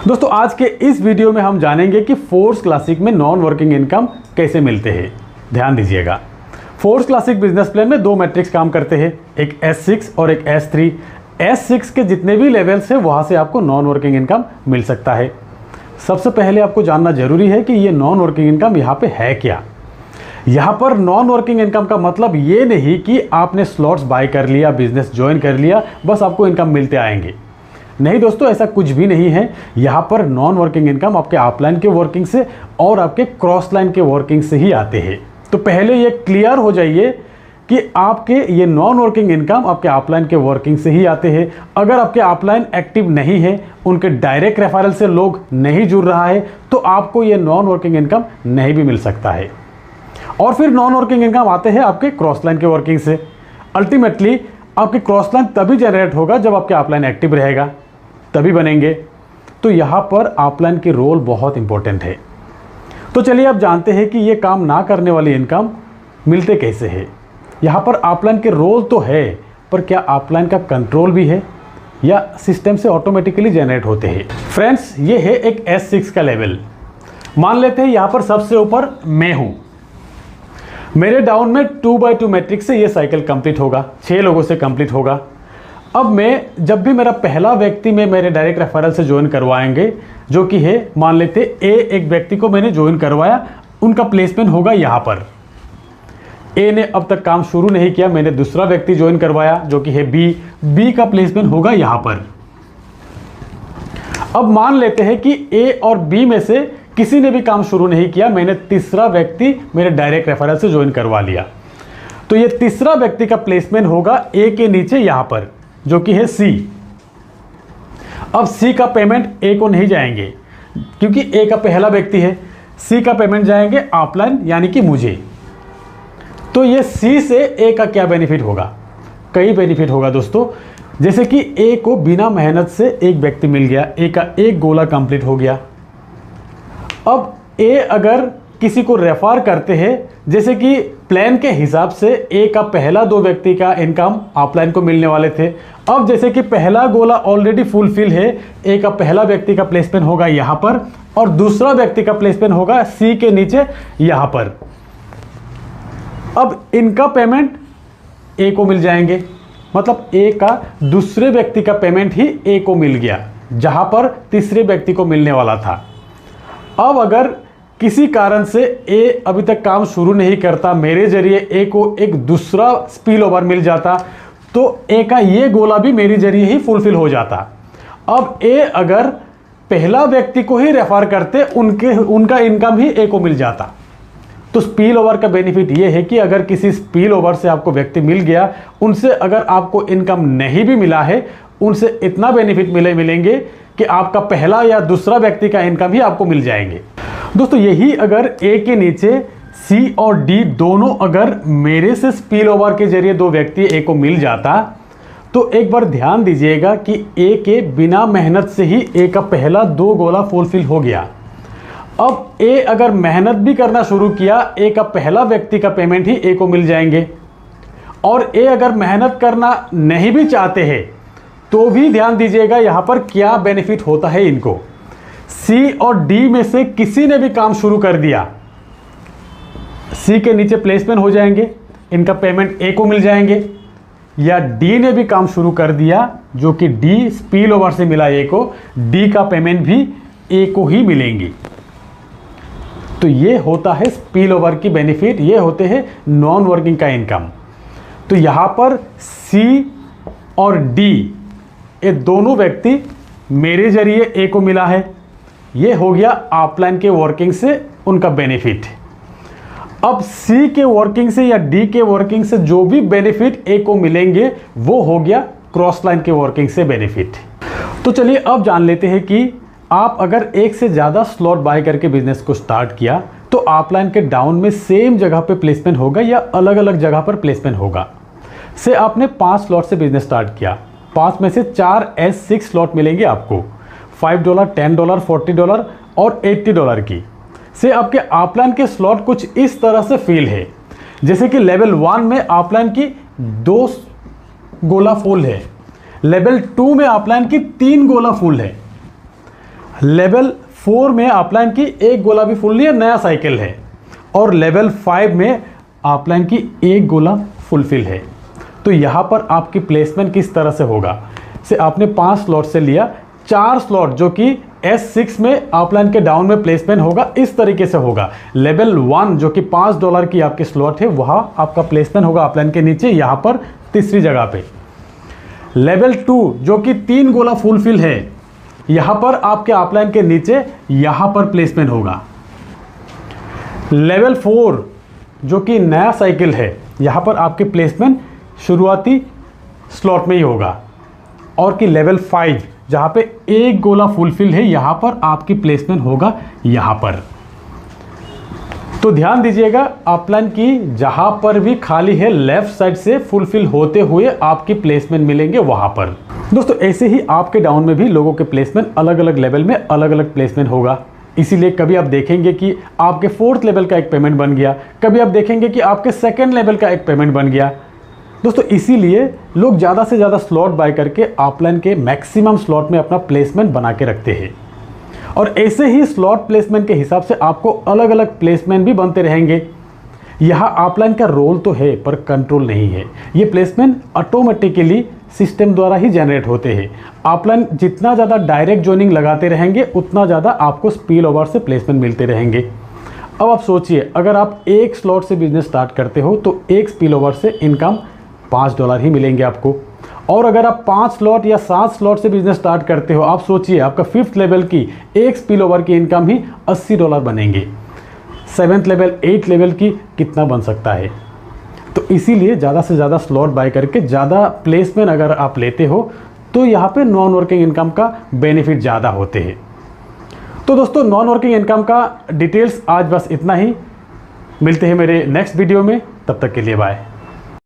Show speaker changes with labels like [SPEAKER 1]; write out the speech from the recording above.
[SPEAKER 1] दोस्तों आज के इस वीडियो में हम जानेंगे कि फोर्स क्लासिक में नॉन वर्किंग इनकम कैसे मिलते हैं। ध्यान दीजिएगा, फोर्स क्लासिक बिजनेस प्लान में दो मैट्रिक्स काम करते हैं, एक S6 और एक S3। S6 के जितने भी लेवल्स हैं वहां से आपको नॉन वर्किंग इनकम मिल सकता है। सबसे पहले आपको जानना जरूरी है कि ये नॉन वर्किंग इनकम यहाँ पे है क्या। यहाँ पर नॉन वर्किंग इनकम का मतलब ये नहीं कि आपने स्लॉट्स बाय कर लिया, बिजनेस ज्वाइन कर लिया, बस आपको इनकम मिलते आएंगे। नहीं दोस्तों, ऐसा कुछ भी नहीं है। यहाँ पर नॉन वर्किंग इनकम आपके अपलाइन के वर्किंग से और आपके क्रॉस लाइन के वर्किंग से ही आते हैं। तो पहले ये क्लियर हो जाइए कि आपके ये नॉन वर्किंग इनकम आपके अपलाइन के वर्किंग से ही आते हैं। अगर आपके अपलाइन एक्टिव नहीं है, उनके डायरेक्ट रेफरल से लोग नहीं जुड़ रहा है, तो आपको ये नॉन वर्किंग इनकम नहीं भी मिल सकता है। और फिर नॉन वर्किंग इनकम आते हैं आपके क्रॉस लाइन के वर्किंग से। अल्टीमेटली आपके क्रॉस लाइन तभी जनरेट होगा जब आपके अपलाइन एक्टिव रहेगा, तभी बनेंगे। तो यहाँ पर अपलाइन की रोल बहुत इंपॉर्टेंट है। तो चलिए अब जानते हैं कि ये काम ना करने वाली इनकम मिलते कैसे है। यहाँ पर अपलाइन के रोल तो है, पर क्या अपलाइन का कंट्रोल भी है या सिस्टम से ऑटोमेटिकली जनरेट होते हैं। फ्रेंड्स, ये है एक S6 का लेवल। मान लेते हैं यहाँ पर सबसे ऊपर मैं हूँ, मेरे डाउन में 2x2 मैट्रिक्स से ये साइकिल कंप्लीट होगा, 6 लोगों से कंप्लीट होगा। अब मैं जब भी मेरा पहला व्यक्ति में मेरे डायरेक्ट रेफरल से ज्वाइन करवाएंगे, जो कि है मान लेते ए, एक व्यक्ति को मैंने ज्वाइन करवाया, उनका प्लेसमेंट होगा यहाँ पर। ए ने अब तक काम शुरू नहीं किया, मैंने दूसरा व्यक्ति ज्वाइन करवाया जो कि है बी, बी का प्लेसमेंट होगा यहाँ पर। अब मान लेते हैं कि ए और बी में से किसी ने भी काम शुरू नहीं किया, मैंने तीसरा व्यक्ति मेरे डायरेक्ट रेफरल से ज्वाइन करवा लिया। तो ये तीसरा व्यक्ति का प्लेसमेंट होगा ए के नीचे यहाँ पर, जो कि है सी। अब सी का पेमेंट ए को नहीं जाएंगे क्योंकि ए का पहला व्यक्ति है, सी का पेमेंट जाएंगे अपलाइन यानी कि मुझे। तो ये सी से ए का क्या बेनिफिट होगा? कई बेनिफिट होगा दोस्तों। जैसे कि ए को बिना मेहनत से एक व्यक्ति मिल गया, ए का एक गोला कंप्लीट हो गया। अब ए अगर किसी को रेफर करते हैं, जैसे कि प्लान के हिसाब से ए का पहला 2 व्यक्ति का इनकम अपलाइन को मिलने वाले थे। अब जैसे कि पहला गोला ऑलरेडी फुलफिल है, ए का पहला व्यक्ति का प्लेसमेंट होगा यहाँ पर और दूसरा व्यक्ति का प्लेसमेंट होगा सी के नीचे यहाँ पर। अब इनका पेमेंट ए को मिल जाएंगे, मतलब ए का दूसरे व्यक्ति का पेमेंट ही ए को मिल गया, जहां पर तीसरे व्यक्ति को मिलने वाला था। अब अगर किसी कारण से ए अभी तक काम शुरू नहीं करता, मेरे जरिए ए को एक दूसरा स्पिल ओवर मिल जाता, तो ए का ये गोला भी मेरे जरिए ही फुलफिल हो जाता। अब ए अगर पहला व्यक्ति को ही रेफर करते, उनका इनकम ही ए को मिल जाता। तो स्पिल ओवर का बेनिफिट ये है कि अगर किसी स्पिल ओवर से आपको व्यक्ति मिल गया, उनसे अगर आपको इनकम नहीं भी मिला है, उनसे इतना बेनिफिट मिलेंगे कि आपका पहला या दूसरा व्यक्ति का इनकम ही आपको मिल जाएंगे। दोस्तों यही अगर ए के नीचे सी और डी दोनों अगर मेरे से स्पिल ओवर के जरिए 2 व्यक्ति ए को मिल जाता, तो एक बार ध्यान दीजिएगा कि ए के बिना मेहनत से ही ए का पहला 2 गोला फुलफिल हो गया। अब ए अगर मेहनत भी करना शुरू किया, ए का पहला व्यक्ति का पेमेंट ही ए को मिल जाएंगे। और ए अगर मेहनत करना नहीं भी चाहते हैं, तो भी ध्यान दीजिएगा यहाँ पर क्या बेनिफिट होता है इनको। सी और डी में से किसी ने भी काम शुरू कर दिया, सी के नीचे प्लेसमेंट हो जाएंगे, इनका पेमेंट ए को मिल जाएंगे। या डी ने भी काम शुरू कर दिया, जो कि डी स्पिल ओवर से मिला ए को, डी का पेमेंट भी ए को ही मिलेंगी। तो ये होता है स्पिल ओवर की बेनिफिट, ये होते हैं नॉन वर्किंग का इनकम। तो यहाँ पर सी और डी ये दोनों व्यक्ति मेरे जरिए ए को मिला है, ये हो गया अपलाइन के वर्किंग से उनका बेनिफिट। अब सी के वर्किंग से या डी के वर्किंग से जो भी बेनिफिट ए को मिलेंगे, वो हो गया क्रॉस लाइन के वर्किंग से बेनिफिट। तो चलिए अब जान लेते हैं कि आप अगर एक से ज़्यादा स्लॉट बाय करके बिजनेस को स्टार्ट किया, तो अपलाइन के डाउन में सेम जगह पे प्लेसमेंट होगा या अलग अलग जगह पर प्लेसमेंट होगा। से आपने 5 स्लॉट से बिजनेस स्टार्ट किया, 5 में से 4 S6 स्लॉट मिलेंगे आपको, $5, $10, $40 और $80 की। से आपके अपलाइन के स्लॉट कुछ इस तरह से फील है, जैसे कि लेवल 1 में अपलाइन की 2 गोला फुल है, लेवल 2 में अपलाइन की 3 गोला फुल है, लेवल 4 में अपलाइन की एक गोला भी फुल नहीं है, नया साइकिल है। और लेवल 5 में अपलाइन की एक गोला फुलफिल है। तो यहाँ पर आपकी प्लेसमेंट किस तरह से होगा, से आपने 5 स्लॉट से लिया, 4 स्लॉट जो कि S6 में अपलाइन के डाउन में प्लेसमेंट होगा, इस तरीके से होगा। लेवल 1 जो कि $5 की आपकी स्लॉट है, वहाँ आपका प्लेसमेंट होगा अपलाइन के नीचे, यहाँ पर तीसरी जगह पे। लेवल 2 जो कि 3 गोला फुलफिल है, यहाँ पर आपके अपलाइन के नीचे यहाँ पर प्लेसमेंट होगा। लेवल 4 जो कि नया साइकिल है, यहाँ पर आपके प्लेसमेंट शुरुआती स्लॉट में ही होगा। और कि लेवल 5 जहाँ पे एक गोला फुलफिल है, यहाँ पर आपकी प्लेसमेंट होगा यहाँ पर। तो ध्यान दीजिएगा, अपलाइन की जहाँ पर भी खाली है लेफ्ट साइड से फुलफिल होते हुए आपकी प्लेसमेंट मिलेंगे वहाँ पर। दोस्तों ऐसे ही आपके डाउन में भी लोगों के प्लेसमेंट अलग अलग लेवल में अलग अलग प्लेसमेंट होगा। इसीलिए कभी आप देखेंगे कि आपके 4th लेवल का एक पेमेंट बन गया, कभी आप देखेंगे कि आपके 2nd लेवल का एक पेमेंट बन गया। दोस्तों इसीलिए लोग ज़्यादा से ज़्यादा स्लॉट बाय करके अपलाइन के मैक्सिमम स्लॉट में अपना प्लेसमेंट बना के रखते हैं। और ऐसे ही स्लॉट प्लेसमेंट के हिसाब से आपको अलग अलग प्लेसमेंट भी बनते रहेंगे। यहाँ अपलाइन का रोल तो है पर कंट्रोल नहीं है। ये प्लेसमेंट ऑटोमेटिकली सिस्टम द्वारा ही जनरेट होते हैं। अपलाइन जितना ज़्यादा डायरेक्ट जॉइनिंग लगाते रहेंगे, उतना ज़्यादा आपको स्पिल ओवर से प्लेसमेंट मिलते रहेंगे। अब आप सोचिए, अगर आप एक स्लॉट से बिजनेस स्टार्ट करते हो तो एक स्पिल ओवर से इनकम $5 ही मिलेंगे आपको। और अगर आप 5 स्लॉट या 7 स्लॉट से बिजनेस स्टार्ट करते हो, आप सोचिए आपका 5th लेवल की एक स्पिल ओवर की इनकम ही $80 बनेंगे। 7th लेवल 8th लेवल की कितना बन सकता है। तो इसीलिए ज़्यादा से ज़्यादा स्लॉट बाय करके ज़्यादा प्लेसमेंट अगर आप लेते हो तो यहाँ पे नॉन वर्किंग इनकम का बेनिफिट ज़्यादा होते हैं। तो दोस्तों नॉन वर्किंग इनकम का डिटेल्स आज बस इतना ही। मिलते हैं मेरे नेक्स्ट वीडियो में, तब तक के लिए बाय।